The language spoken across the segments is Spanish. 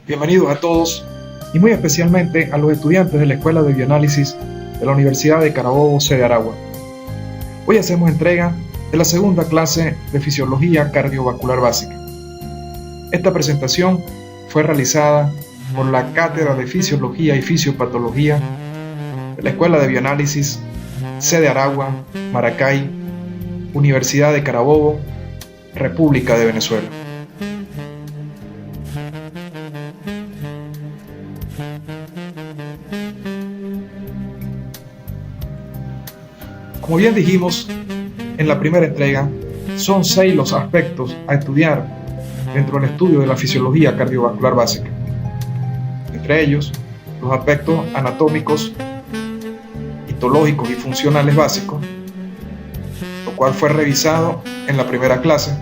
Bienvenidos a todos y muy especialmente a los estudiantes de la Escuela de Bioanálisis de la Universidad de Carabobo, sede Aragua. Hoy hacemos entrega de la segunda clase de Fisiología Cardiovascular Básica. Esta presentación fue realizada por la Cátedra de Fisiología y Fisiopatología de la Escuela de Bioanálisis, sede Aragua, Maracay, Universidad de Carabobo, República de Venezuela. Como bien dijimos en la primera entrega, son 6 los aspectos a estudiar dentro del estudio de la fisiología cardiovascular básica. Entre ellos, los aspectos anatómicos, histológicos y funcionales básicos, lo cual fue revisado en la primera clase.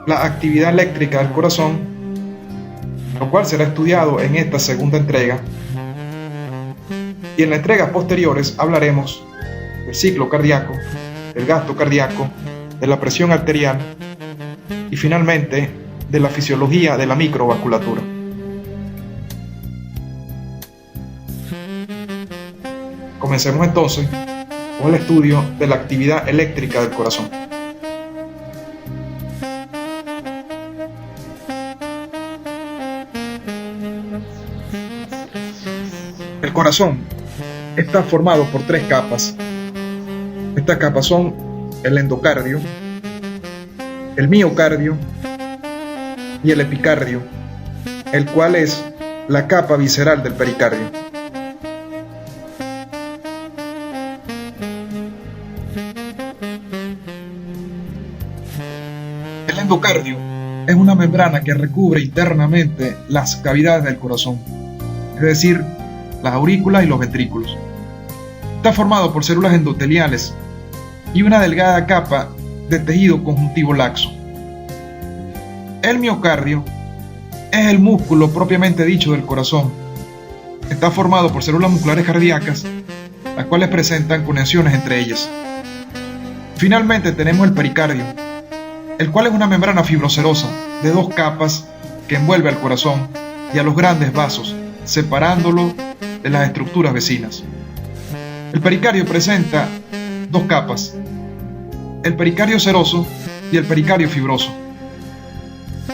La actividad eléctrica del corazón, lo cual será estudiado en esta segunda entrega. Y en las entregas posteriores hablaremos del ciclo cardíaco, del gasto cardíaco, de la presión arterial y finalmente de la fisiología de la microvasculatura. Comencemos entonces con el estudio de la actividad eléctrica del corazón. El corazón está formado por 3 capas. Estas capas son el endocardio, el miocardio y el epicardio, el cual es la capa visceral del pericardio. El endocardio es una membrana que recubre internamente las cavidades del corazón, es decir, las aurículas y los ventrículos. Está formado por células endoteliales y una delgada capa de tejido conjuntivo laxo. El miocardio es el músculo propiamente dicho del corazón. Está formado por células musculares cardíacas, las cuales presentan conexiones entre ellas. Finalmente tenemos el pericardio, el cual es una membrana fibrocerosa de 2 capas que envuelve al corazón y a los grandes vasos, separándolo de las estructuras vecinas. El pericardio presenta 2 capas, el pericardio seroso y el pericardio fibroso.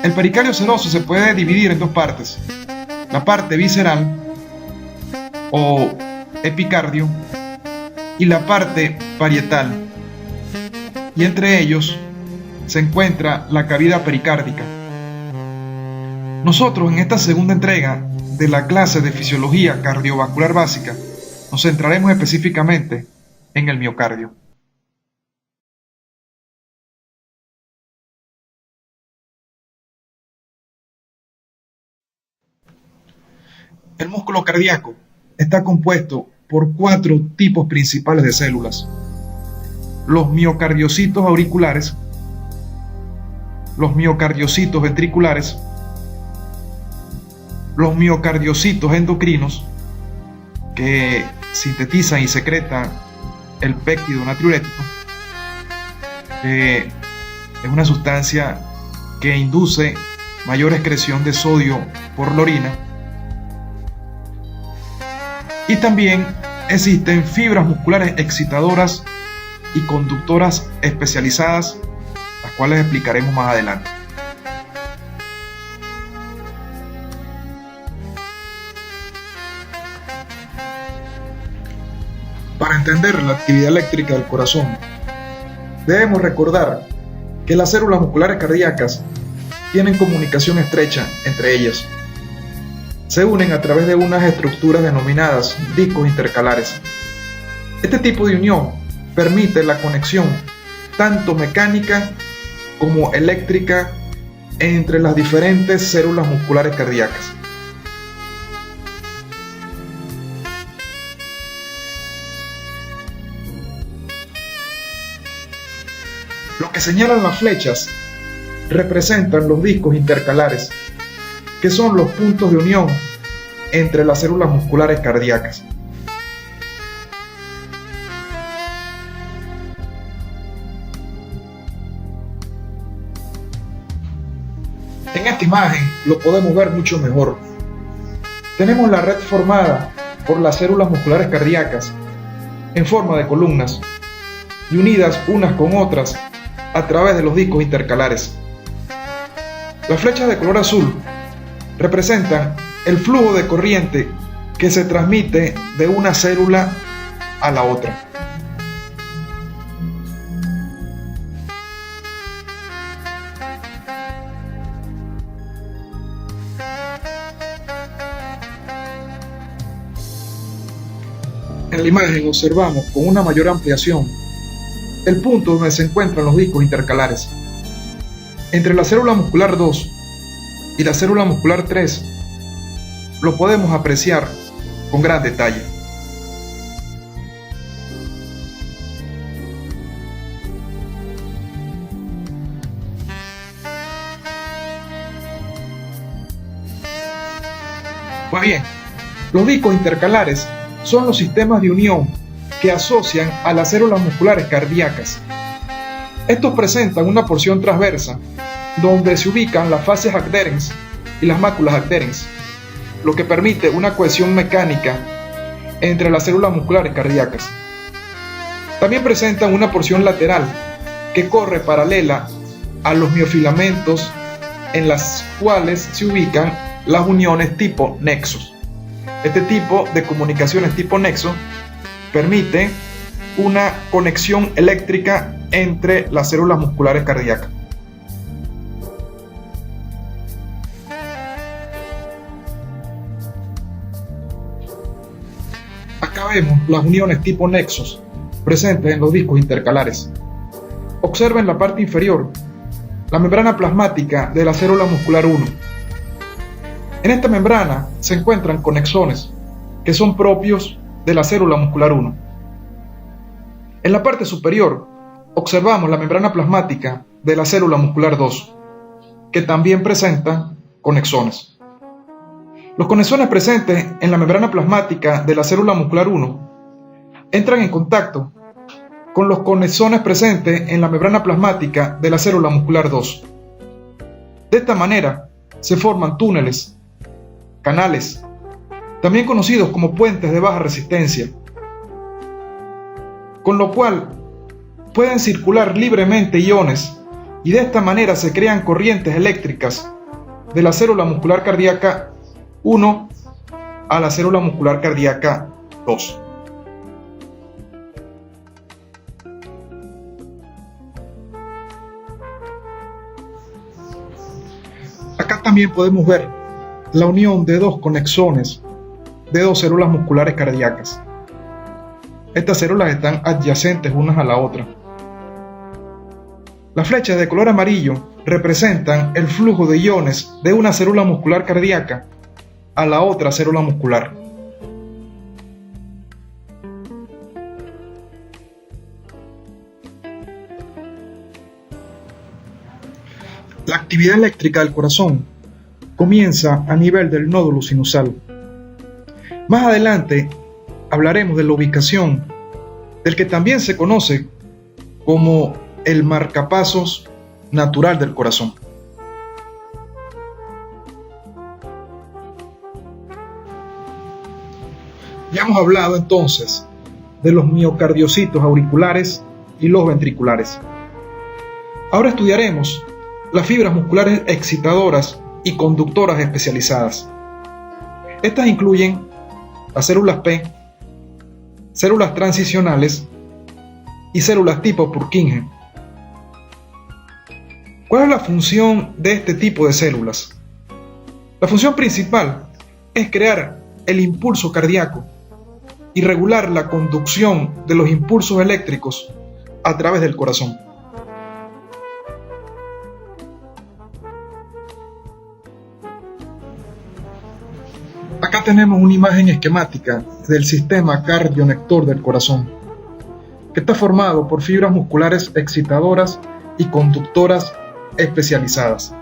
El pericardio seroso se puede dividir en 2 partes, la parte visceral o epicardio y la parte parietal, y entre ellos se encuentra la cavidad pericárdica. Nosotros en esta segunda entrega de la clase de fisiología cardiovascular básica nos centraremos específicamente en el miocardio. El músculo cardíaco está compuesto por 4 tipos principales de células: los miocardiocitos auriculares, los miocardiocitos ventriculares, los miocardiocitos endocrinos, que sintetizan y secretan el péptido natriurético, que es una sustancia que induce mayor excreción de sodio por la orina. Y también existen fibras musculares excitadoras y conductoras especializadas, las cuales explicaremos más adelante. Para entender la actividad eléctrica del corazón, debemos recordar que las células musculares cardíacas tienen comunicación estrecha entre ellas. Se unen a través de unas estructuras denominadas discos intercalares. Este tipo de unión permite la conexión tanto mecánica como eléctrica entre las diferentes células musculares cardíacas. Lo que señalan las flechas representan los discos intercalares, que son los puntos de unión entre las células musculares cardíacas. En esta imagen lo podemos ver mucho mejor. Tenemos la red formada por las células musculares cardíacas en forma de columnas y unidas unas con otras a través de los discos intercalares. Las flechas de color azul representan el flujo de corriente que se transmite de una célula a la otra. En la imagen observamos con una mayor ampliación el punto donde se encuentran los discos intercalares. Entre la célula muscular 2 y la célula muscular 3 lo podemos apreciar con gran detalle. Pues bien, los discos intercalares son los sistemas de unión que asocian a las células musculares cardíacas. Estos presentan una porción transversa donde se ubican las fases adherens y las máculas adherens, lo que permite una cohesión mecánica entre las células musculares cardíacas. También presentan una porción lateral que corre paralela a los miofilamentos, en las cuales se ubican las uniones tipo nexos. Este tipo de comunicaciones tipo nexo permite una conexión eléctrica entre las células musculares cardíacas. Acá vemos las uniones tipo nexos presentes en los discos intercalares. Observa en la parte inferior la membrana plasmática de la célula muscular 1. En esta membrana se encuentran conexones que son propios de la célula muscular 1. En la parte superior observamos la membrana plasmática de la célula muscular 2, que también presenta conexones. Los conexones presentes en la membrana plasmática de la célula muscular 1 entran en contacto con los conexones presentes en la membrana plasmática de la célula muscular 2. De esta manera se forman túneles, canales, también conocidos como puentes de baja resistencia, con lo cual pueden circular libremente iones y de esta manera se crean corrientes eléctricas de la célula muscular cardíaca 1 a la célula muscular cardíaca 2. Acá también podemos ver la unión de dos conexones de dos células musculares cardíacas. Estas células están adyacentes unas a la otra. Las flechas de color amarillo representan el flujo de iones de una célula muscular cardíaca a la otra célula muscular. La actividad eléctrica del corazón comienza a nivel del nódulo sinusal. Más adelante hablaremos de la ubicación del que también se conoce como el marcapasos natural del corazón. Ya hemos hablado entonces de los miocardiocitos auriculares y los ventriculares. Ahora estudiaremos las fibras musculares excitadoras y conductoras especializadas. Estas incluyen las células P, células transicionales y células tipo Purkinje. ¿Cuál es la función de este tipo de células? La función principal es crear el impulso cardíaco y regular la conducción de los impulsos eléctricos a través del corazón. Acá tenemos una imagen esquemática del sistema cardionector del corazón, que está formado por fibras musculares excitadoras y conductoras especializadas.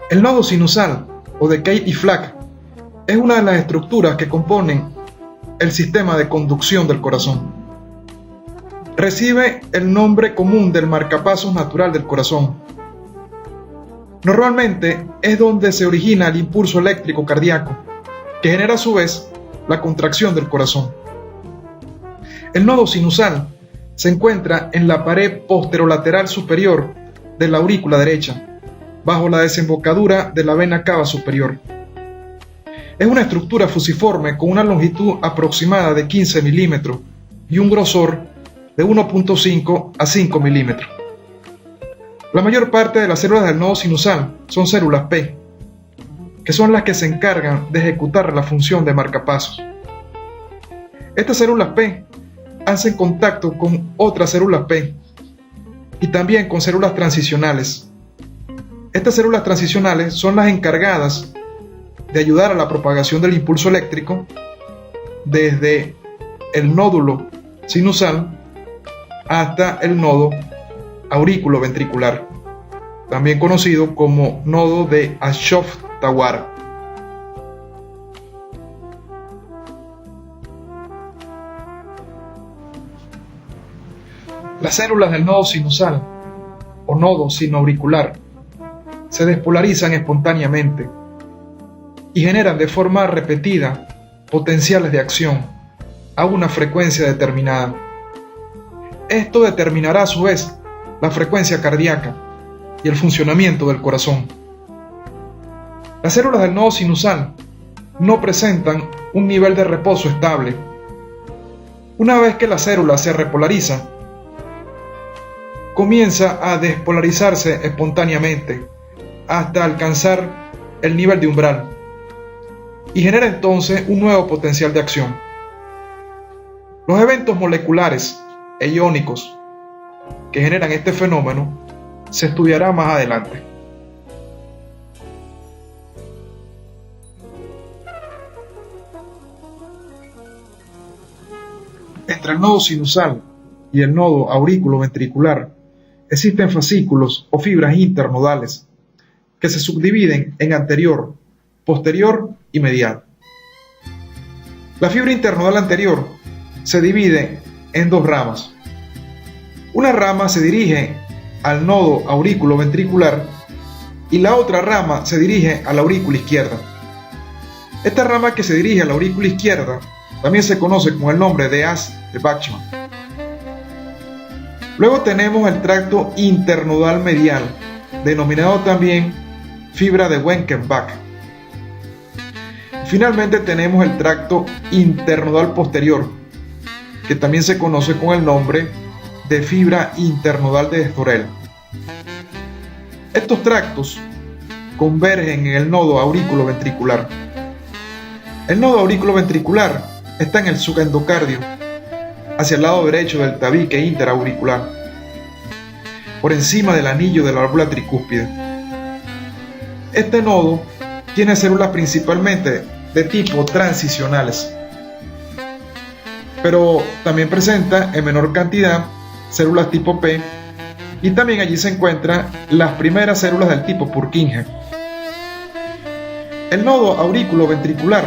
El nodo sinusal, o de Kate y Flack, es una de las estructuras que componen el sistema de conducción del corazón. Recibe el nombre común del marcapasos natural del corazón. Normalmente es donde se origina el impulso eléctrico cardíaco, que genera a su vez la contracción del corazón. El nodo sinusal se encuentra en la pared posterolateral superior de la aurícula derecha, bajo la desembocadura de la vena cava superior. Es una estructura fusiforme con una longitud aproximada de 15 milímetros y un grosor de 1.5 a 5 milímetros. La mayor parte de las células del nodo sinusal son células P, que son las que se encargan de ejecutar la función de marcapasos. Estas células P hacen contacto con otras células P y también con células transicionales. Estas células transicionales son las encargadas de ayudar a la propagación del impulso eléctrico desde el nódulo sinusal hasta el nodo aurículo-ventricular, también conocido como nodo de Ashok-Tawara. Las células del nodo sinusal o nodo sinoauricular se despolarizan espontáneamente y generan de forma repetida potenciales de acción a una frecuencia determinada. Esto determinará a su vez la frecuencia cardíaca y el funcionamiento del corazón. Las células del nodo sinusal no presentan un nivel de reposo estable. Una vez que la célula se repolariza, comienza a despolarizarse espontáneamente hasta alcanzar el nivel de umbral y genera entonces un nuevo potencial de acción. Los eventos moleculares e iónicos que generan este fenómeno se estudiará más adelante. Entre el nodo sinusal y el nodo aurículo-ventricular existen fascículos o fibras internodales que se subdividen en anterior, posterior y medial. La fibra internodal anterior se divide en dos ramas. Una rama se dirige al nodo aurículo-ventricular y la otra rama se dirige a la aurícula izquierda. Esta rama que se dirige a la aurícula izquierda también se conoce con el nombre de haz de Bachmann. Luego tenemos el tracto internodal medial, denominado también fibra de Wenckebach. Finalmente tenemos el tracto internodal posterior, que también se conoce con el nombre de fibra internodal de Estorel. Estos tractos convergen en el nodo aurículo-ventricular. El nodo aurículo-ventricular está en el subendocardio, hacia el lado derecho del tabique interauricular, por encima del anillo de la válvula tricúspide. Este nodo tiene células principalmente de tipo transicionales, pero también presenta en menor cantidad células tipo P, y también allí se encuentran las primeras células del tipo Purkinje. El nodo aurículo-ventricular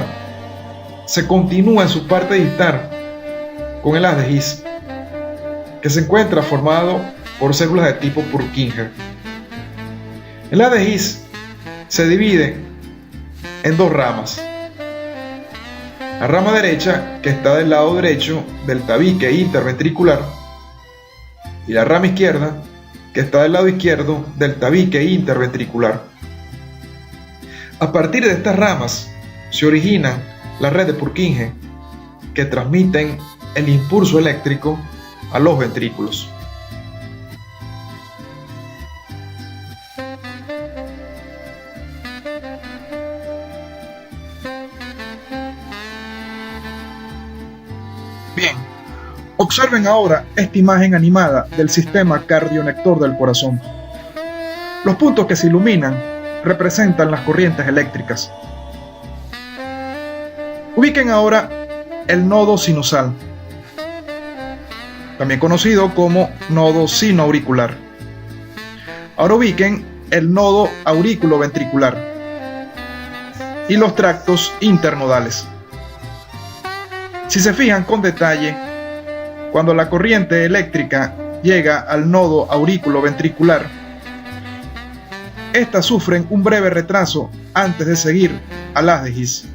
se continúa en su parte distal con el haz de His, que se encuentra formado por células de tipo Purkinje. El haz de His se divide en dos ramas. La rama derecha, que está del lado derecho del tabique interventricular, y la rama izquierda, que está del lado izquierdo del tabique interventricular. A partir de estas ramas se origina la red de Purkinje, que transmiten el impulso eléctrico a los ventrículos. Bien, observen ahora esta imagen animada del sistema cardionector del corazón. Los puntos que se iluminan representan las corrientes eléctricas. Ubiquen ahora el nodo sinusal, también conocido como nodo sinoauricular. Ahora ubiquen el nodo aurículo-ventricular y los tractos internodales. Si se fijan con detalle, cuando la corriente eléctrica llega al nodo aurículo-ventricular, Estas sufren un breve retraso antes de seguir a las de His.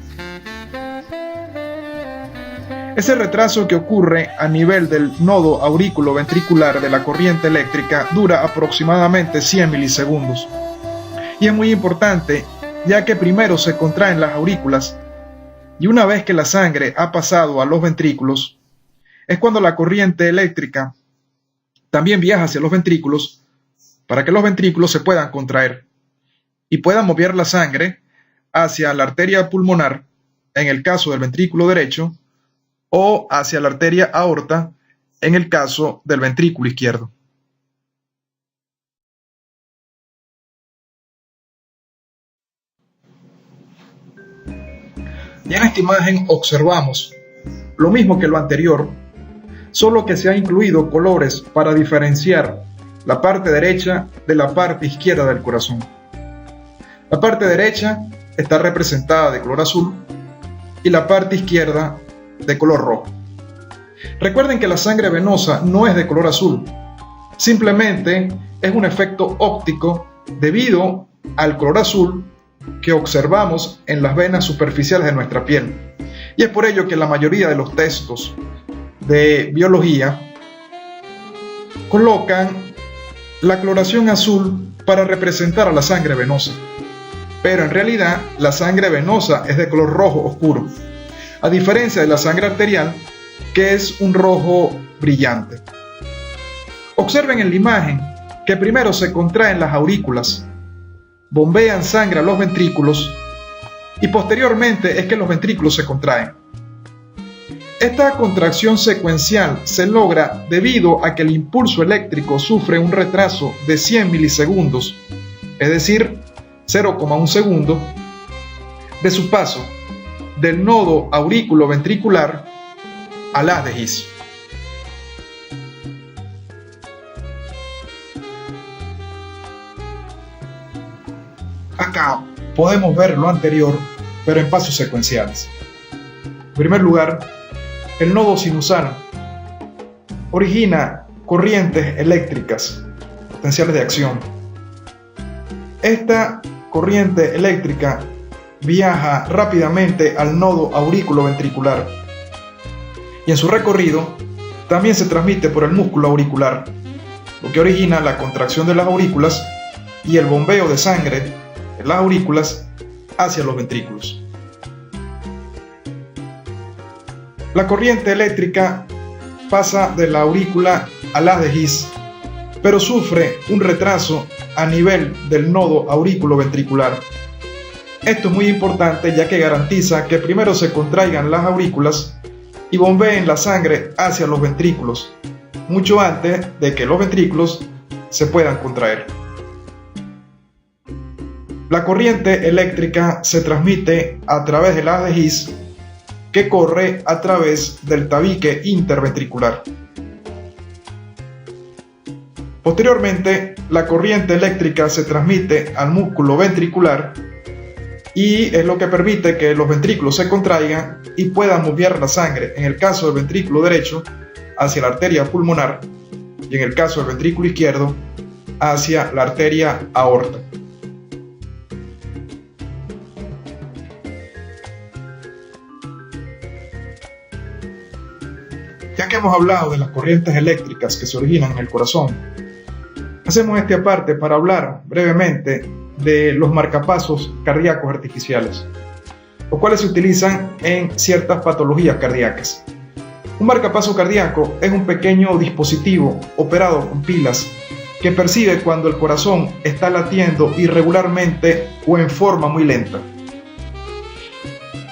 Ese retraso que ocurre a nivel del nodo aurículo-ventricular de la corriente eléctrica dura aproximadamente 100 milisegundos. Y es muy importante, ya que primero se contraen las aurículas y una vez que la sangre ha pasado a los ventrículos, es cuando la corriente eléctrica también viaja hacia los ventrículos para que los ventrículos se puedan contraer y puedan mover la sangre hacia la arteria pulmonar, en el caso del ventrículo derecho, o hacia la arteria aorta, en el caso del ventrículo izquierdo. Ya en esta imagen observamos lo mismo que lo anterior, solo que se ha incluido colores para diferenciar la parte derecha de la parte izquierda del corazón. La parte derecha está representada de color azul y la parte izquierda de color rojo. Recuerden que la sangre venosa no es de color azul, simplemente es un efecto óptico debido al color azul que observamos en las venas superficiales de nuestra piel. Y es por ello que la mayoría de los textos de biología colocan la coloración azul para representar a la sangre venosa. Pero en realidad la sangre venosa es de color rojo oscuro, a diferencia de la sangre arterial, que es un rojo brillante. Observen en la imagen que primero se contraen las aurículas, bombean sangre a los ventrículos y posteriormente es que los ventrículos se contraen. Esta contracción secuencial se logra debido a que el impulso eléctrico sufre un retraso de 100 milisegundos, es decir, 0,1 segundo, de su paso del nodo aurículo-ventricular al haz de His. Acá podemos ver lo anterior, pero en pasos secuenciales. En primer lugar, el nodo sinusal origina corrientes eléctricas, potenciales de acción. Esta corriente eléctrica viaja rápidamente al nodo aurículo-ventricular y en su recorrido también se transmite por el músculo auricular, lo que origina la contracción de las aurículas y el bombeo de sangre de las aurículas hacia los ventrículos. La corriente eléctrica pasa de la aurícula al haz de His, pero sufre un retraso a nivel del nodo aurículo-ventricular. Esto es muy importante ya que garantiza que primero se contraigan las aurículas y bombeen la sangre hacia los ventrículos, mucho antes de que los ventrículos se puedan contraer. La corriente eléctrica se transmite a través del haz de His, que corre a través del tabique interventricular. Posteriormente, la corriente eléctrica se transmite al músculo ventricular y es lo que permite que los ventrículos se contraigan y puedan mover la sangre, en el caso del ventrículo derecho, hacia la arteria pulmonar y en el caso del ventrículo izquierdo, hacia la arteria aorta. Ya que hemos hablado de las corrientes eléctricas que se originan en el corazón, hacemos este aparte para hablar brevemente de los marcapasos cardíacos artificiales, los cuales se utilizan en ciertas patologías cardíacas. Un marcapaso cardíaco es un pequeño dispositivo operado con pilas que percibe cuando el corazón está latiendo irregularmente o en forma muy lenta.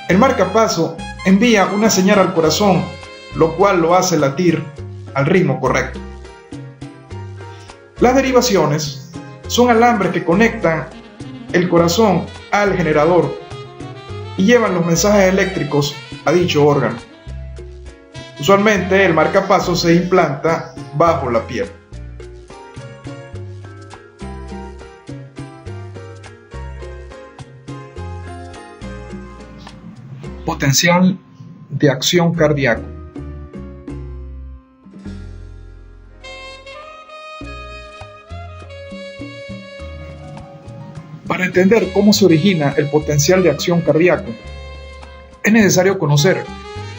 El marcapaso envía una señal al corazón, lo cual lo hace latir al ritmo correcto. Las derivaciones son alambres que conectan el corazón al generador y llevan los mensajes eléctricos a dicho órgano. Usualmente el marcapaso se implanta bajo la piel. Potencial de acción cardíaco. Para entender cómo se origina el potencial de acción cardíaco, es necesario conocer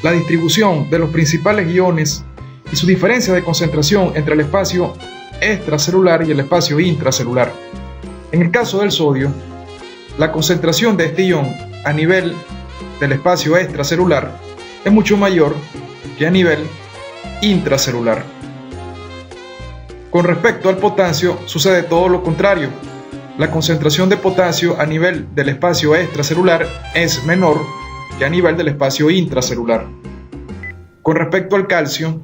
la distribución de los principales iones y su diferencia de concentración entre el espacio extracelular y el espacio intracelular. En el caso del sodio, la concentración de este ion a nivel del espacio extracelular es mucho mayor que a nivel intracelular. Con respecto al potasio, sucede todo lo contrario. La concentración de potasio a nivel del espacio extracelular es menor que a nivel del espacio intracelular. Con respecto al calcio,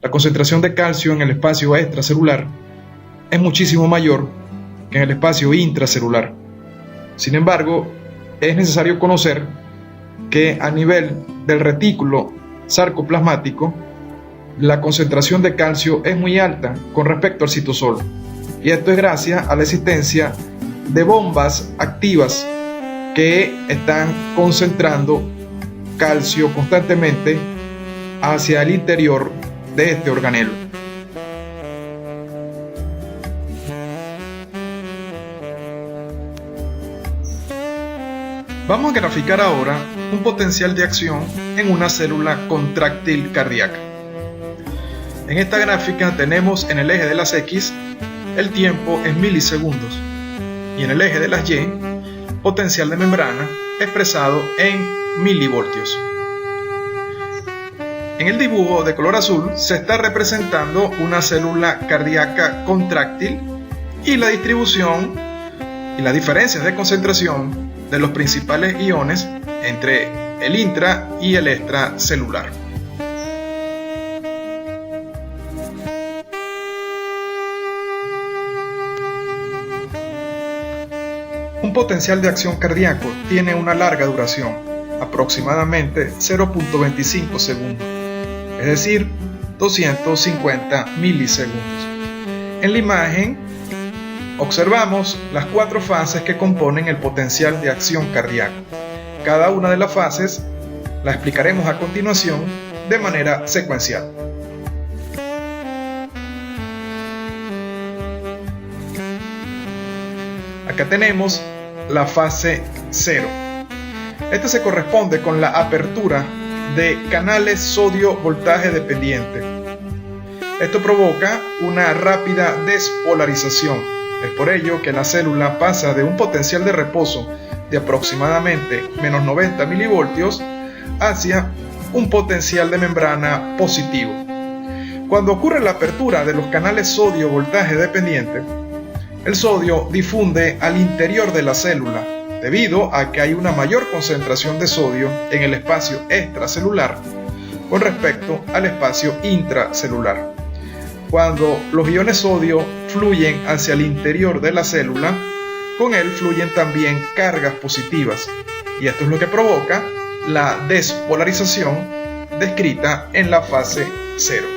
la concentración de calcio en el espacio extracelular es muchísimo mayor que en el espacio intracelular. Sin embargo, es necesario conocer que a nivel del retículo sarcoplasmático, la concentración de calcio es muy alta con respecto al citosol. Y esto es gracias a la existencia de bombas activas que están concentrando calcio constantemente hacia el interior de este organelo. Vamos a graficar ahora un potencial de acción en una célula contráctil cardíaca. En esta gráfica tenemos en el eje de las X el tiempo en milisegundos y en el eje de las Y potencial de membrana expresado en milivoltios. En el dibujo de color azul se está representando una célula cardíaca contráctil y la distribución y las diferencias de concentración de los principales iones entre el intra y el extracelular. Un potencial de acción cardíaco tiene una larga duración, aproximadamente 0.25 segundos, es decir, 250 milisegundos. En la imagen observamos las 4 fases que componen el potencial de acción cardíaco. Cada una de las fases la explicaremos a continuación de manera secuencial. Acá tenemos la fase 0. Esta se corresponde con la apertura de canales sodio-voltaje dependiente. Esto provoca una rápida despolarización. Es por ello que la célula pasa de un potencial de reposo de aproximadamente menos 90 milivoltios hacia un potencial de membrana positivo. Cuando ocurre la apertura de los canales sodio-voltaje dependiente, el sodio difunde al interior de la célula debido a que hay una mayor concentración de sodio en el espacio extracelular con respecto al espacio intracelular. Cuando los iones sodio fluyen hacia el interior de la célula, con él fluyen también cargas positivas, y esto es lo que provoca la despolarización descrita en la fase 0.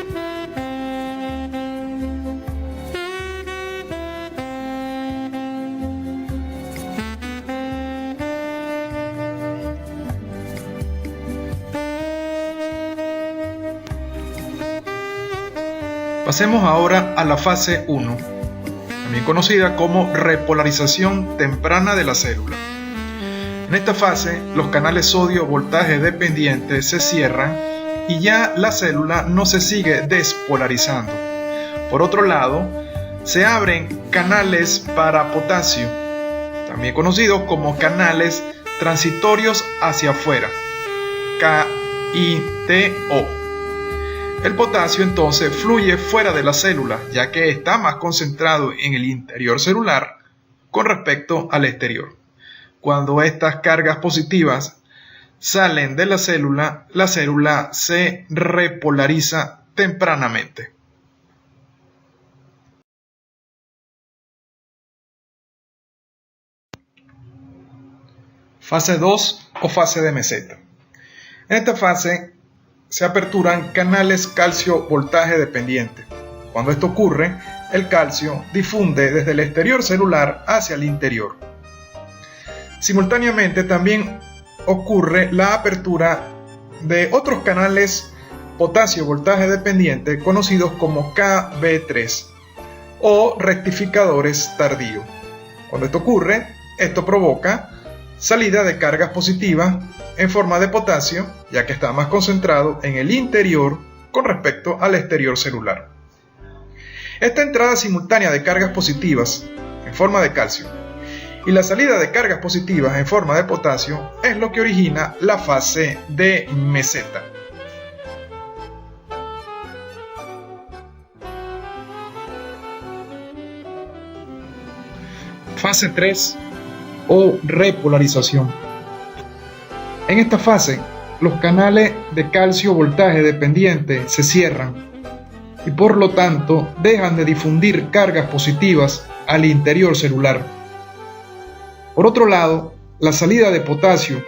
Pasemos ahora a la fase 1, también conocida como repolarización temprana de la célula. En esta fase, los canales sodio-voltaje dependientes se cierran y ya la célula no se sigue despolarizando. Por otro lado, se abren canales para potasio, también conocidos como canales transitorios hacia afuera, KITO. El potasio entonces fluye fuera de la célula, ya que está más concentrado en el interior celular con respecto al exterior. Cuando estas cargas positivas salen de la célula se repolariza tempranamente. Fase 2 o fase de meseta. En esta fase se aperturan canales calcio-voltaje dependiente. Cuando esto ocurre, el calcio difunde desde el exterior celular hacia el interior. Simultáneamente también ocurre la apertura de otros canales potasio-voltaje dependiente conocidos como KB3 o rectificadores tardíos. Cuando esto ocurre, Esto provoca salida de cargas positivas en forma de potasio, ya que está más concentrado en el interior con respecto al exterior celular. Esta entrada simultánea de cargas positivas en forma de calcio y la salida de cargas positivas en forma de potasio es lo que origina la fase de meseta. Fase 3 o repolarización. En esta fase, los canales de calcio voltaje dependiente se cierran y por lo tanto dejan de difundir cargas positivas al interior celular. Por otro lado, la salida de potasio,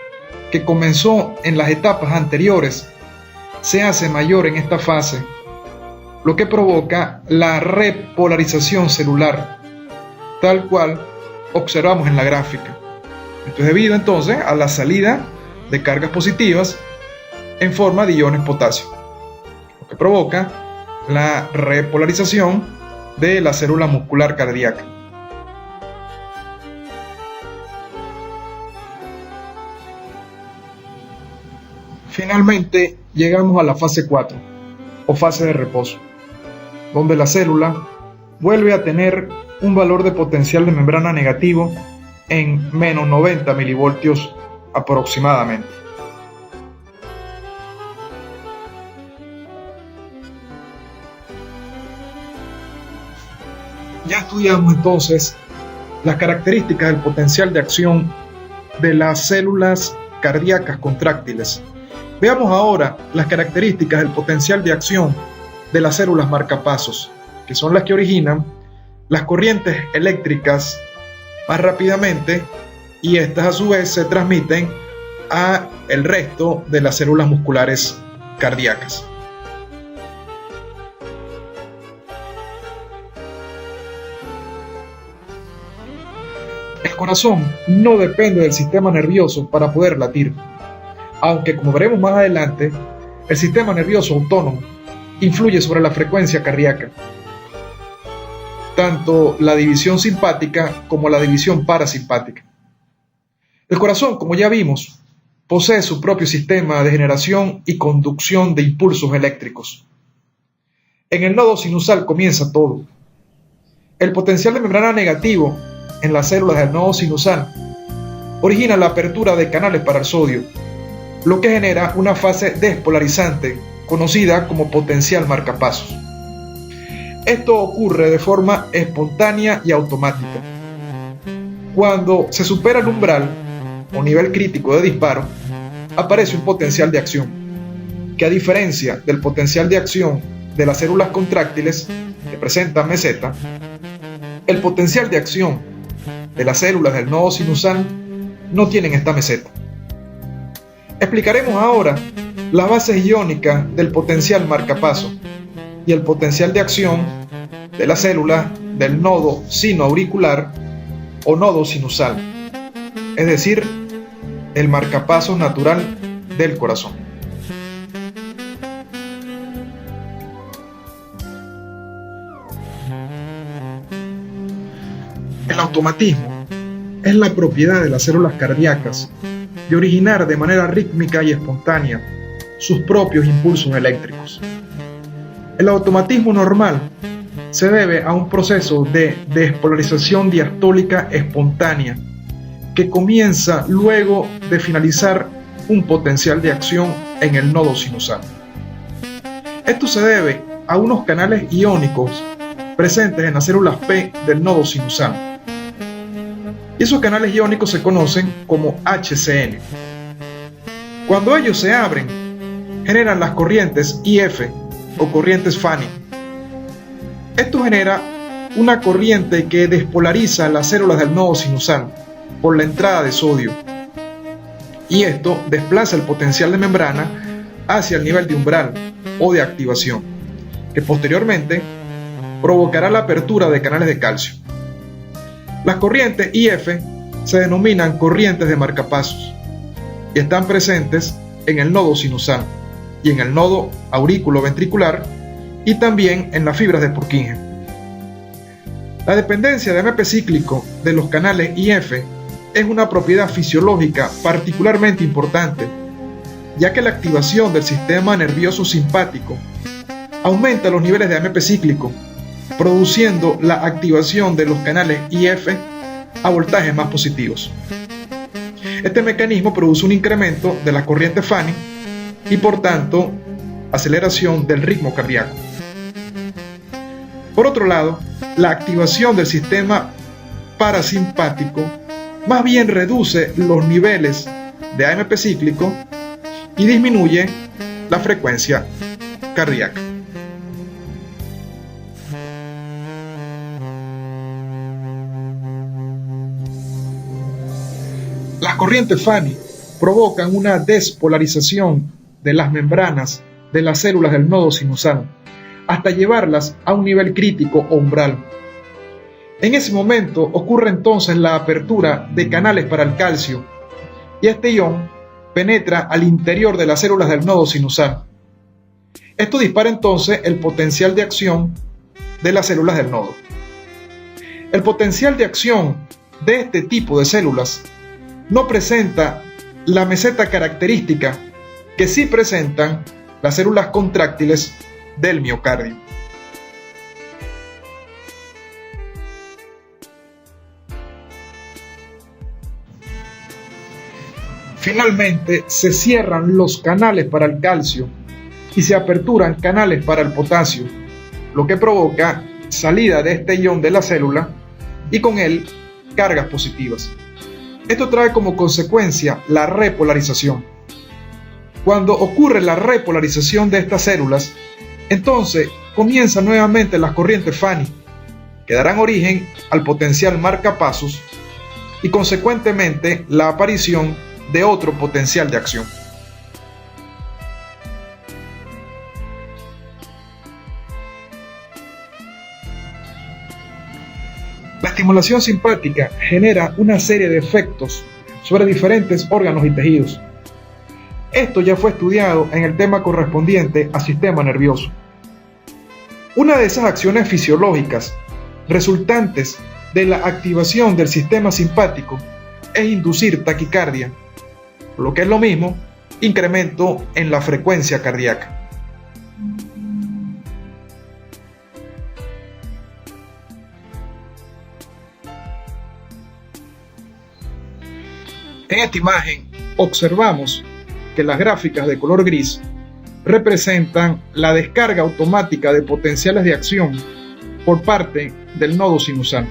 que comenzó en las etapas anteriores, se hace mayor en esta fase, lo que provoca la repolarización celular, tal cual observamos en la gráfica. Esto es debido entonces a la salida de cargas positivas en forma de iones potasio, lo que provoca la repolarización de la célula muscular cardíaca. Finalmente llegamos a la fase 4 o fase de reposo, donde la célula vuelve a tener un valor de potencial de membrana negativo en menos 90 milivoltios aproximadamente. Ya estudiamos entonces las características del potencial de acción de las células cardíacas contráctiles. Veamos ahora las características del potencial de acción de las células marcapasos, que son las que originan las corrientes eléctricas más rápidamente y estas a su vez se transmiten a el resto de las células musculares cardíacas. El corazón no depende del sistema nervioso para poder latir, aunque como veremos más adelante, el sistema nervioso autónomo influye sobre la frecuencia cardíaca. Tanto la división simpática como la división parasimpática. El corazón, como ya vimos, posee su propio sistema de generación y conducción de impulsos eléctricos. En el nodo sinusal comienza todo. El potencial de membrana negativo en las células del nodo sinusal origina la apertura de canales para el sodio, lo que genera una fase despolarizante conocida como potencial marcapasos. Esto ocurre de forma espontánea y automática. Cuando se supera el umbral o nivel crítico de disparo, aparece un potencial de acción, que a diferencia del potencial de acción de las células contráctiles que presentan meseta, el potencial de acción de las células del nodo sinusal no tienen esta meseta. Explicaremos ahora las bases iónicas del potencial marcapaso y el potencial de acción de las células del nodo sinoauricular o nodo sinusal, es decir, el marcapasos natural del corazón. El automatismo es la propiedad de las células cardíacas de originar de manera rítmica y espontánea sus propios impulsos eléctricos. El automatismo normal se debe a un proceso de despolarización diastólica espontánea que comienza luego de finalizar un potencial de acción en el nodo sinusal. Esto se debe a unos canales iónicos presentes en las células P del nodo sinusal. Y esos canales iónicos se conocen como HCN. Cuando ellos se abren, generan las corrientes IF o corrientes Fanning. Esto genera una corriente que despolariza las células del nodo sinusal por la entrada de sodio, y esto desplaza el potencial de membrana hacia el nivel de umbral o de activación, que posteriormente provocará la apertura de canales de calcio. Las corrientes IF se denominan corrientes de marcapasos y están presentes en el nodo sinusal y en el nodo aurículo-ventricular y también en las fibras de Purkinje. La dependencia de AMP cíclico de los canales IF es una propiedad fisiológica particularmente importante, ya que la activación del sistema nervioso simpático aumenta los niveles de AMP cíclico, produciendo la activación de los canales IF a voltajes más positivos. Este mecanismo produce un incremento de la corriente Fanny y por tanto aceleración del ritmo cardíaco. Por otro lado, la activación del sistema parasimpático más bien reduce los niveles de AMP cíclico y disminuye la frecuencia cardíaca. Las corrientes Fanny provocan una despolarización de las membranas de las células del nodo sinusal hasta llevarlas a un nivel crítico o umbral. En ese momento ocurre entonces la apertura de canales para el calcio y este ion penetra al interior de las células del nodo sinusal. Esto dispara entonces el potencial de acción de las células del nodo. El potencial de acción de este tipo de células no presenta la meseta característica que sí presentan las células contráctiles del miocardio. Finalmente, se cierran los canales para el calcio y se aperturan canales para el potasio, lo que provoca salida de este ion de la célula y con él cargas positivas. Esto trae como consecuencia la repolarización. Cuando ocurre la repolarización de estas células, entonces comienzan nuevamente las corrientes Fanny, que darán origen al potencial marcapasos y consecuentemente la aparición de otro potencial de acción. La estimulación simpática genera una serie de efectos sobre diferentes órganos y tejidos. Esto ya fue estudiado en el tema correspondiente al sistema nervioso. Una de esas acciones fisiológicas resultantes de la activación del sistema simpático es inducir taquicardia, lo que es lo mismo, incremento en la frecuencia cardíaca. En esta imagen observamos que las gráficas de color gris representan la descarga automática de potenciales de acción por parte del nodo sinusal.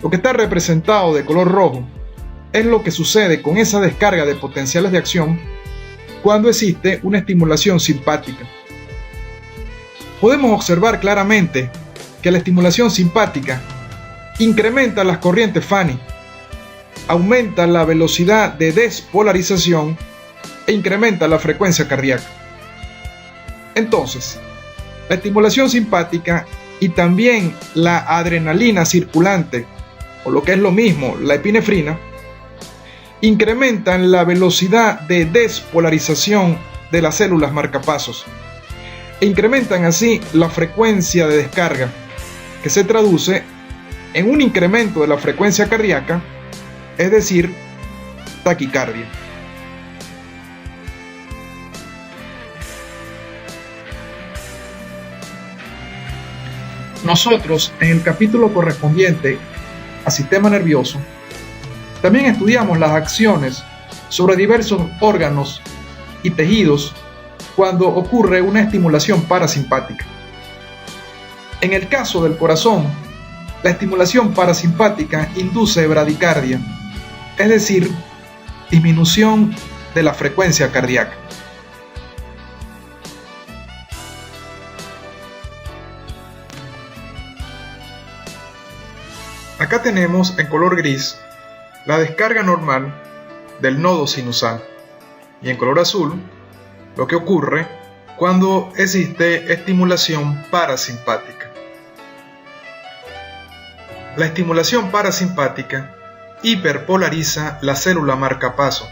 Lo que está representado de color rojo es lo que sucede con esa descarga de potenciales de acción cuando existe una estimulación simpática. Podemos observar claramente que la estimulación simpática incrementa las corrientes Fanny, aumenta la velocidad de despolarización e incrementa la frecuencia cardíaca. Entonces, la estimulación simpática y también la adrenalina circulante, o lo que es lo mismo, la epinefrina, incrementan la velocidad de despolarización de las células marcapasos e incrementan así la frecuencia de descarga, que se traduce en un incremento de la frecuencia cardíaca, es decir, taquicardia. Nosotros, en el capítulo correspondiente al sistema nervioso, también estudiamos las acciones sobre diversos órganos y tejidos cuando ocurre una estimulación parasimpática. En el caso del corazón, la estimulación parasimpática induce bradicardia, es decir, disminución de la frecuencia cardíaca. Acá tenemos en color gris la descarga normal del nodo sinusal y en color azul lo que ocurre cuando existe estimulación parasimpática. La estimulación parasimpática hiperpolariza la célula marcapaso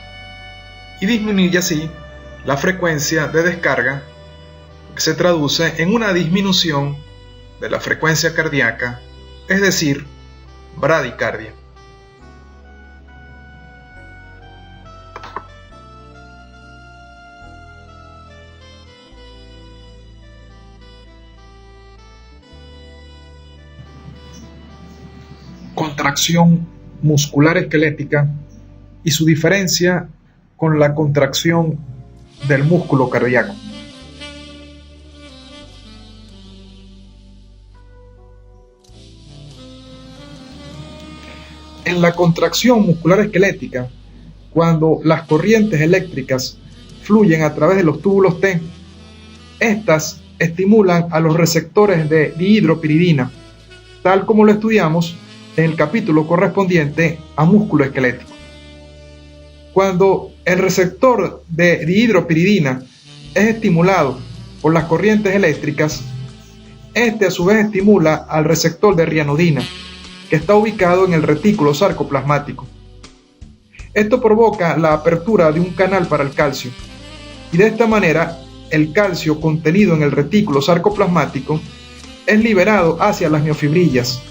y disminuye así la frecuencia de descarga, que se traduce en una disminución de la frecuencia cardíaca, es decir, bradicardia. contracción muscular esquelética y su diferencia con la contracción del músculo cardíaco. En la contracción muscular esquelética, cuando las corrientes eléctricas fluyen a través de los túbulos T, estas estimulan a los receptores de dihidropiridina, tal como lo estudiamos en el capítulo correspondiente a músculo esquelético. Cuando el receptor de dihidropiridina es estimulado por las corrientes eléctricas, este a su vez estimula al receptor de rianodina, que está ubicado en el retículo sarcoplasmático. Esto provoca la apertura de un canal para el calcio, y de esta manera el calcio contenido en el retículo sarcoplasmático es liberado hacia las miofibrillas,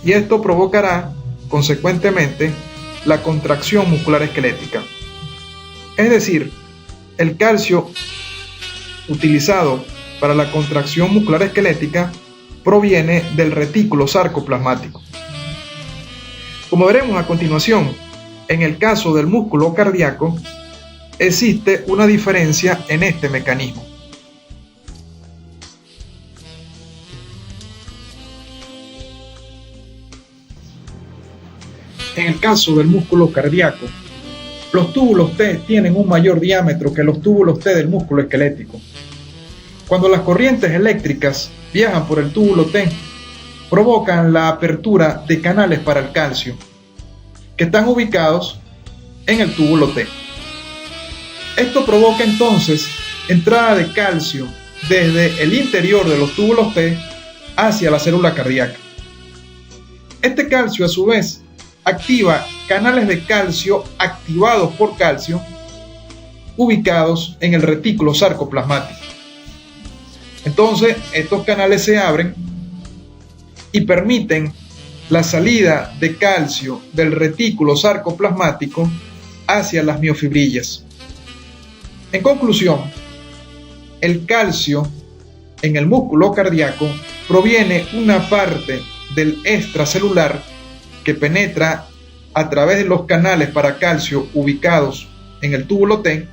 y esto provocará, consecuentemente, la contracción muscular esquelética. Es decir, el calcio utilizado para la contracción muscular esquelética proviene del retículo sarcoplasmático. Como veremos a continuación, en el caso del músculo cardíaco, existe una diferencia en este mecanismo. En el caso del músculo cardíaco, los túbulos T tienen un mayor diámetro que los túbulos T del músculo esquelético. Cuando las corrientes eléctricas viajan por el túbulo T, provocan la apertura de canales para el calcio, que están ubicados en el túbulo T. Esto provoca entonces entrada de calcio desde el interior de los túbulos T hacia la célula cardíaca. Este calcio a su vez activa canales de calcio activados por calcio ubicados en el retículo sarcoplasmático. Entonces estos canales se abren y permiten la salida de calcio del retículo sarcoplasmático hacia las miofibrillas. En conclusión, el calcio en el músculo cardíaco proviene una parte del extracelular que penetra a través de los canales para calcio ubicados en el túbulo T,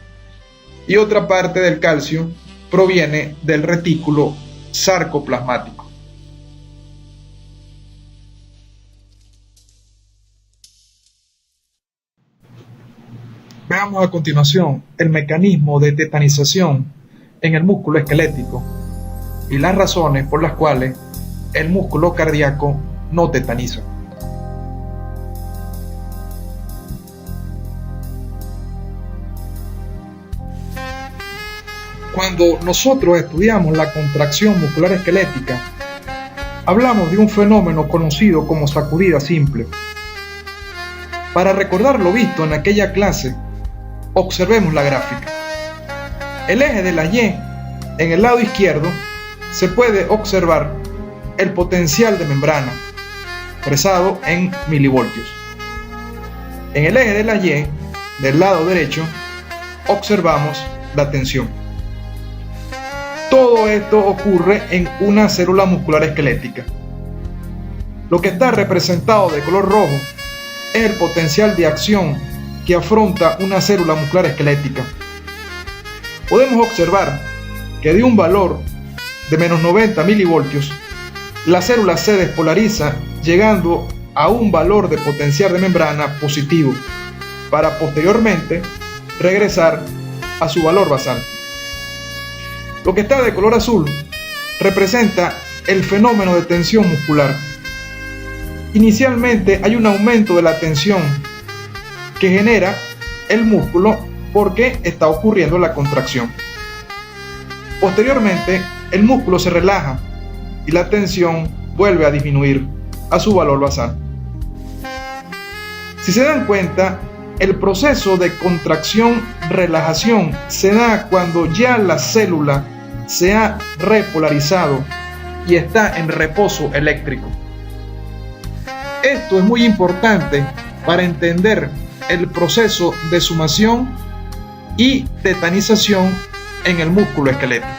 y otra parte del calcio proviene del retículo sarcoplasmático. Veamos a continuación el mecanismo de tetanización en el músculo esquelético y las razones por las cuales el músculo cardíaco no tetaniza. Cuando nosotros estudiamos la contracción muscular esquelética, hablamos de un fenómeno conocido como sacudida simple. Para recordar lo visto en aquella clase, observemos la gráfica. El eje de la Y, en el lado izquierdo, se puede observar el potencial de membrana, expresado en milivoltios. En el eje de la Y, del lado derecho, observamos la tensión. Todo esto ocurre en una célula muscular esquelética. Lo que está representado de color rojo es el potencial de acción que afronta una célula muscular esquelética. Podemos observar que de un valor de menos 90 milivoltios, la célula se despolariza llegando a un valor de potencial de membrana positivo, para posteriormente regresar a su valor basal. Lo que está de color azul representa el fenómeno de tensión muscular. Inicialmente hay un aumento de la tensión que genera el músculo porque está ocurriendo la contracción. Posteriormente, el músculo se relaja y la tensión vuelve a disminuir a su valor basal. Si se dan cuenta, el proceso de contracción-relajación se da cuando ya la célula se ha repolarizado y está en reposo eléctrico. Esto es muy importante para entender el proceso de sumación y tetanización en el músculo esquelético.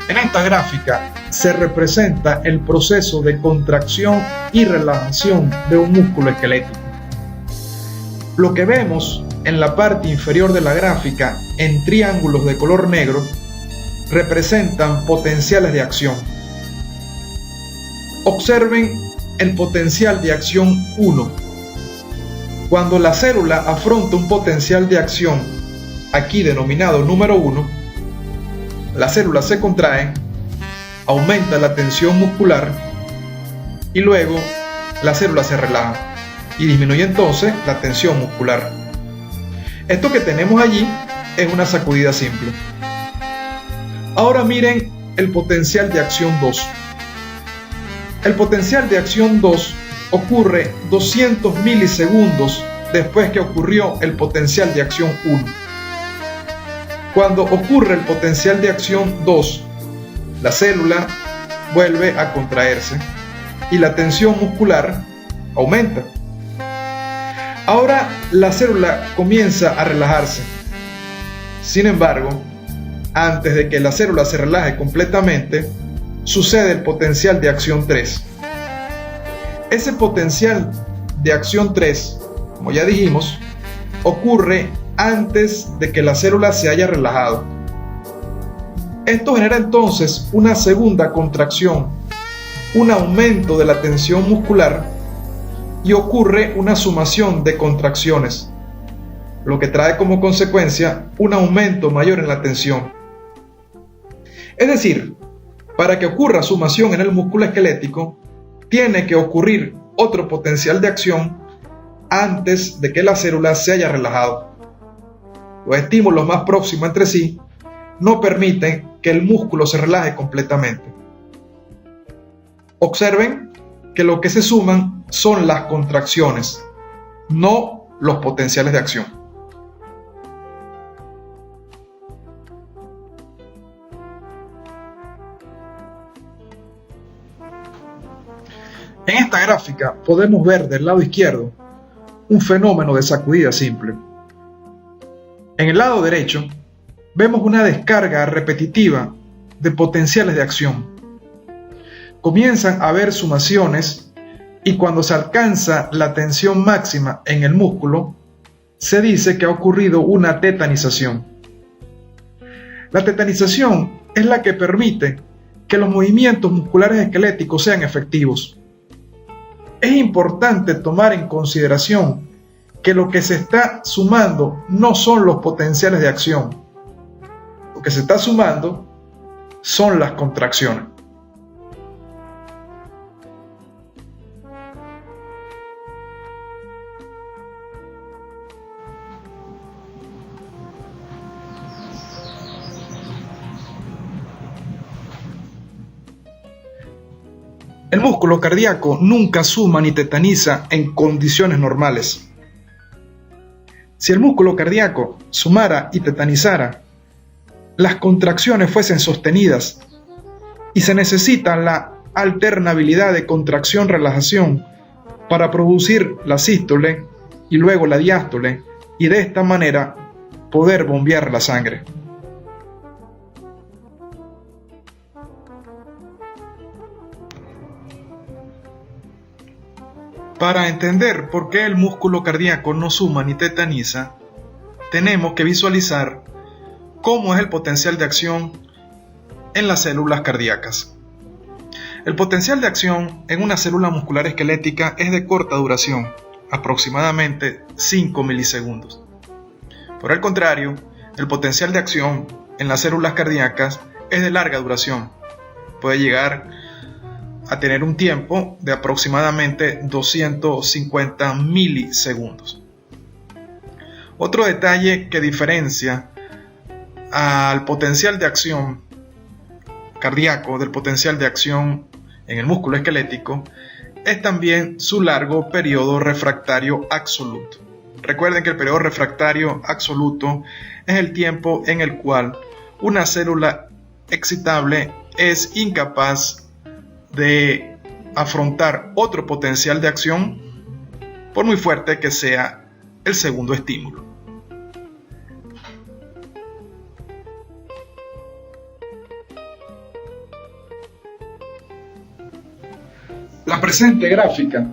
En esta gráfica se representa el proceso de contracción y relajación de un músculo esquelético. Lo que vemos en la parte inferior de la gráfica en triángulos de color negro representan potenciales de acción. Observen el potencial de acción 1. Cuando la célula afronta un potencial de acción, aquí denominado número 1, la célula se contrae, aumenta la tensión muscular y luego la célula se relaja y disminuye entonces la tensión muscular. Esto que tenemos allí es una sacudida simple. Ahora miren el potencial de acción 2. El potencial de acción 2 ocurre 200 milisegundos después que ocurrió el potencial de acción 1. Cuando ocurre el potencial de acción 2, la célula vuelve a contraerse y la tensión muscular aumenta. Ahora la célula comienza a relajarse. Sin embargo, antes de que la célula se relaje completamente, sucede el potencial de acción 3. Ese potencial de acción 3, como ya dijimos, ocurre antes de que la célula se haya relajado. Esto genera entonces una segunda contracción, un aumento de la tensión muscular y ocurre una sumación de contracciones, lo que trae como consecuencia un aumento mayor en la tensión. Es decir, para que ocurra sumación en el músculo esquelético, tiene que ocurrir otro potencial de acción antes de que la célula se haya relajado. Los estímulos más próximos entre sí no permiten que el músculo se relaje completamente. Observen que lo que se suman son las contracciones, no los potenciales de acción. En esta gráfica podemos ver del lado izquierdo un fenómeno de sacudida simple. En el lado derecho vemos una descarga repetitiva de potenciales de acción. Comienzan a haber sumaciones y cuando se alcanza la tensión máxima en el músculo, se dice que ha ocurrido una tetanización. La tetanización es la que permite que los movimientos musculares esqueléticos sean efectivos. Es importante tomar en consideración que lo que se está sumando no son los potenciales de acción. Lo que se está sumando son las contracciones. El músculo cardíaco nunca suma ni tetaniza en condiciones normales. Si el músculo cardíaco sumara y tetanizara, las contracciones fuesen sostenidas y se necesita la alternabilidad de contracción-relajación para producir la sístole y luego la diástole y de esta manera poder bombear la sangre. Para entender por qué el músculo cardíaco no suma ni tetaniza, tenemos que visualizar cómo es el potencial de acción en las células cardíacas. El potencial de acción en una célula muscular esquelética es de corta duración, aproximadamente 5 milisegundos. Por el contrario, el potencial de acción en las células cardíacas es de larga duración. Puede llegar a tener un tiempo de aproximadamente 250 milisegundos. Otro detalle que diferencia al potencial de acción cardíaco del potencial de acción en el músculo esquelético es también su largo periodo refractario absoluto. Recuerden que el periodo refractario absoluto es el tiempo en el cual una célula excitable es incapaz de afrontar otro potencial de acción, por muy fuerte que sea el segundo estímulo. La presente gráfica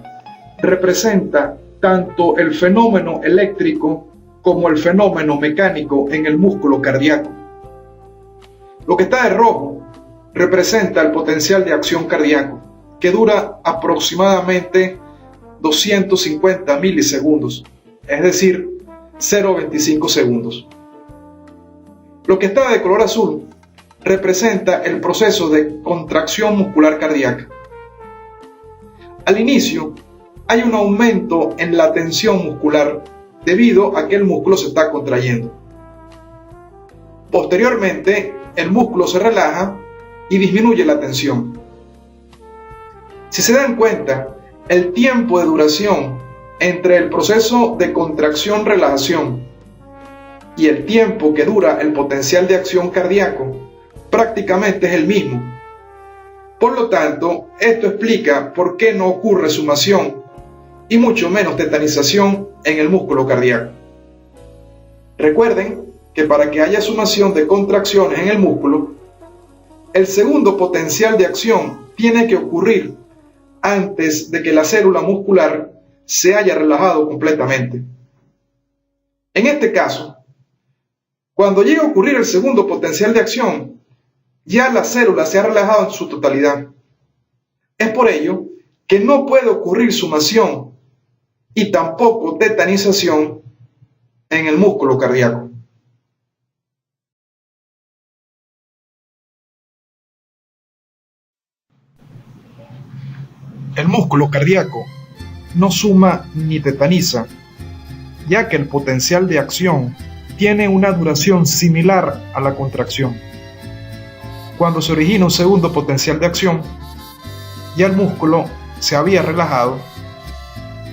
representa tanto el fenómeno eléctrico como el fenómeno mecánico en el músculo cardíaco. Lo que está de rojo representa el potencial de acción cardíaco, que dura aproximadamente 250 milisegundos, es decir, 0,25 segundos. Lo que está de color azul representa el proceso de contracción muscular cardíaca. Al inicio, hay un aumento en la tensión muscular debido a que el músculo se está contrayendo. Posteriormente, el músculo se relaja y disminuye la tensión. Si se dan cuenta, el tiempo de duración entre el proceso de contracción-relajación y el tiempo que dura el potencial de acción cardíaco prácticamente es el mismo. Por lo tanto, esto explica por qué no ocurre sumación y mucho menos tetanización en el músculo cardíaco. Recuerden que para que haya sumación de contracciones en el músculo, el segundo potencial de acción tiene que ocurrir antes de que la célula muscular se haya relajado completamente. En este caso, cuando llega a ocurrir el segundo potencial de acción, ya la célula se ha relajado en su totalidad. Es por ello que no puede ocurrir sumación y tampoco tetanización en el músculo cardíaco. El músculo cardíaco no suma ni tetaniza, ya que el potencial de acción tiene una duración similar a la contracción. Cuando se origina un segundo potencial de acción, ya el músculo se había relajado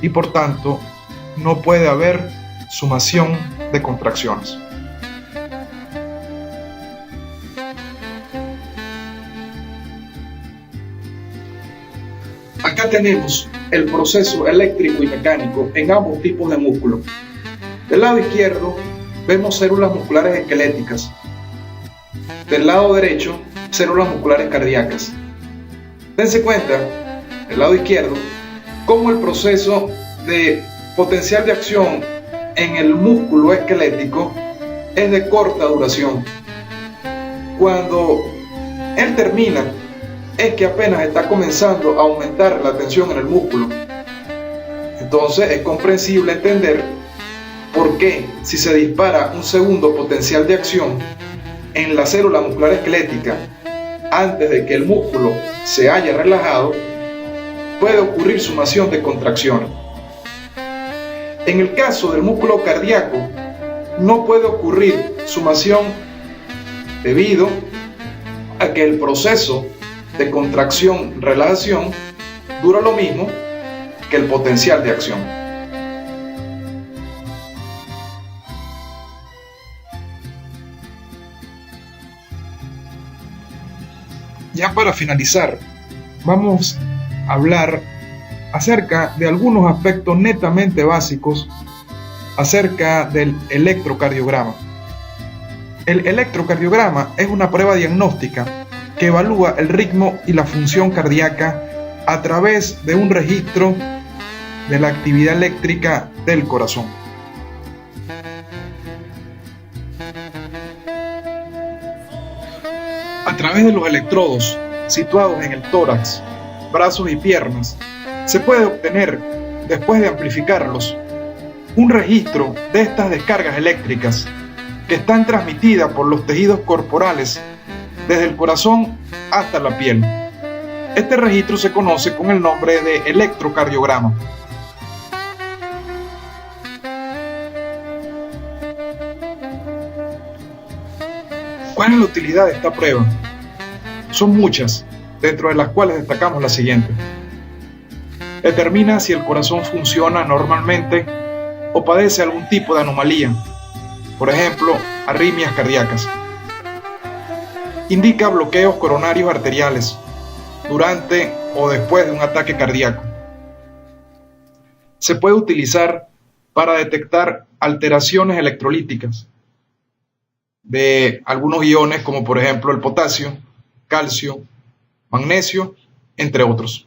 y por tanto no puede haber sumación de contracciones. Acá tenemos el proceso eléctrico y mecánico en ambos tipos de músculo. Del lado izquierdo vemos células musculares esqueléticas. Del lado derecho, células musculares cardíacas. Dense cuenta, del lado izquierdo, cómo el proceso de potencial de acción en el músculo esquelético es de corta duración. Cuando él termina, es que apenas está comenzando a aumentar la tensión en el músculo. Entonces es comprensible entender por qué, si se dispara un segundo potencial de acción en la célula muscular esquelética antes de que el músculo se haya relajado, puede ocurrir sumación de contracciones. En el caso del músculo cardíaco, no puede ocurrir sumación debido a que el proceso de contracción-relajación dura lo mismo que el potencial de acción. Ya para finalizar, vamos a hablar acerca de algunos aspectos netamente básicos acerca del electrocardiograma. El electrocardiograma es una prueba diagnóstica que evalúa el ritmo y la función cardíaca a través de un registro de la actividad eléctrica del corazón. A través de los electrodos situados en el tórax, brazos y piernas, se puede obtener, después de amplificarlos, un registro de estas descargas eléctricas que están transmitidas por los tejidos corporales desde el corazón hasta la piel. Este registro se conoce con el nombre de electrocardiograma. ¿Cuál es la utilidad de esta prueba? Son muchas, dentro de las cuales destacamos la siguiente. Determina si el corazón funciona normalmente o padece algún tipo de anomalía, por ejemplo, arritmias cardíacas. Indica bloqueos coronarios arteriales durante o después de un ataque cardíaco. Se puede utilizar para detectar alteraciones electrolíticas de algunos iones como por ejemplo el potasio, calcio, magnesio, entre otros.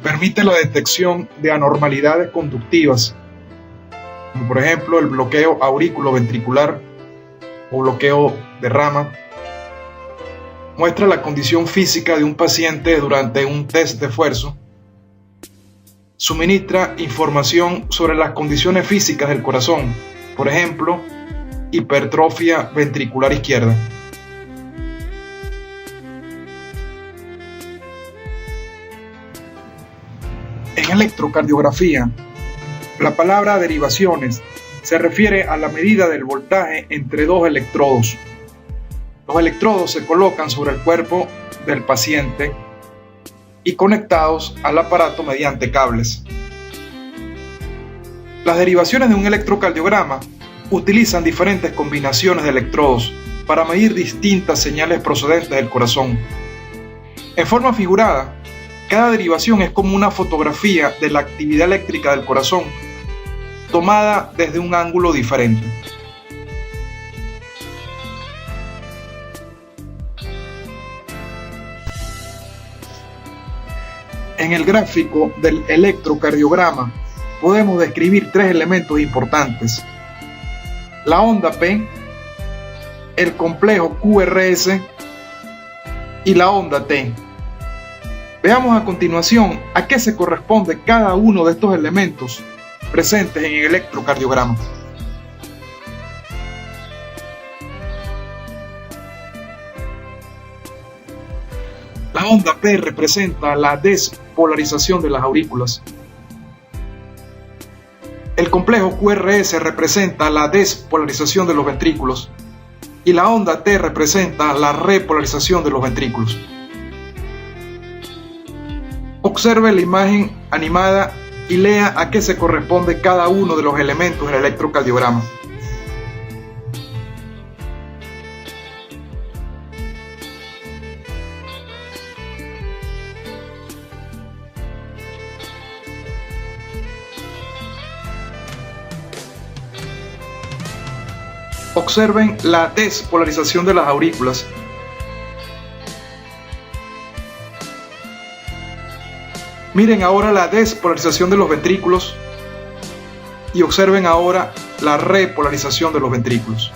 Permite la detección de anormalidades conductivas, como por ejemplo el bloqueo aurículo-ventricular o bloqueo de rama. Muestra la condición física de un paciente durante un test de esfuerzo. Suministra información sobre las condiciones físicas del corazón, por ejemplo, hipertrofia ventricular izquierda. En electrocardiografía, la palabra derivaciones se refiere a la medida del voltaje entre dos electrodos. Los electrodos se colocan sobre el cuerpo del paciente y conectados al aparato mediante cables. Las derivaciones de un electrocardiograma utilizan diferentes combinaciones de electrodos para medir distintas señales procedentes del corazón. En forma figurada, cada derivación es como una fotografía de la actividad eléctrica del corazón, tomada desde un ángulo diferente. En el gráfico del electrocardiograma podemos describir tres elementos importantes: la onda P, el complejo QRS y la onda T. Veamos a continuación a qué se corresponde cada uno de estos elementos presentes en el electrocardiograma. La onda P representa la despolarización de las aurículas. El complejo QRS representa la despolarización de los ventrículos y la onda T representa la repolarización de los ventrículos. Observe la imagen animada y lea a qué se corresponde cada uno de los elementos del electrocardiograma. Observen la despolarización de las aurículas. Miren ahora la despolarización de los ventrículos y observen ahora la repolarización de los ventrículos.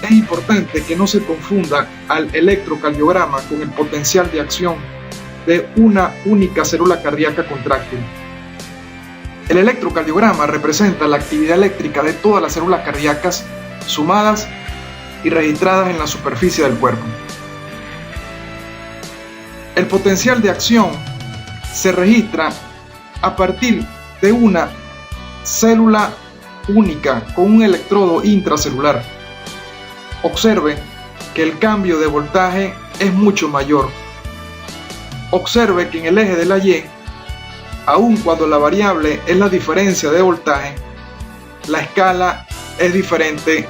Es importante que no se confunda al electrocardiograma con el potencial de acción de una única célula cardíaca contráctil. El electrocardiograma representa la actividad eléctrica de todas las células cardíacas sumadas y registradas en la superficie del cuerpo. El potencial de acción se registra a partir de una célula única con un electrodo intracelular. Observe que el cambio de voltaje es mucho mayor. Observe que en el eje de la Y, aun cuando la variable es la diferencia de voltaje, la escala es diferente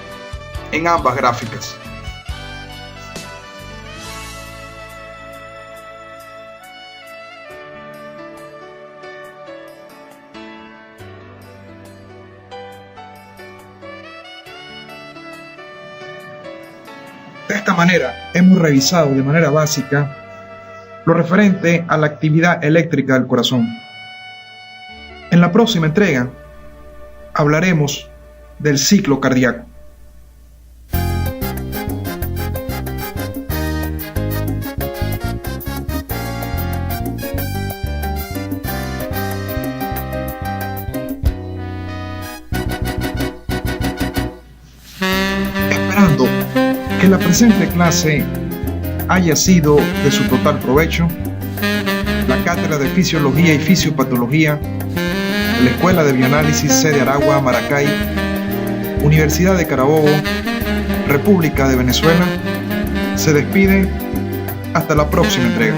en ambas gráficas. De esta manera, hemos revisado de manera básica lo referente a la actividad eléctrica del corazón. En la próxima entrega hablaremos del ciclo cardíaco. Esperando que la presente clase haya sido de su total provecho, la Cátedra de Fisiología y Fisiopatología de la Escuela de Bioanálisis sede Aragua, Maracay, Universidad de Carabobo, República de Venezuela, se despide hasta la próxima entrega.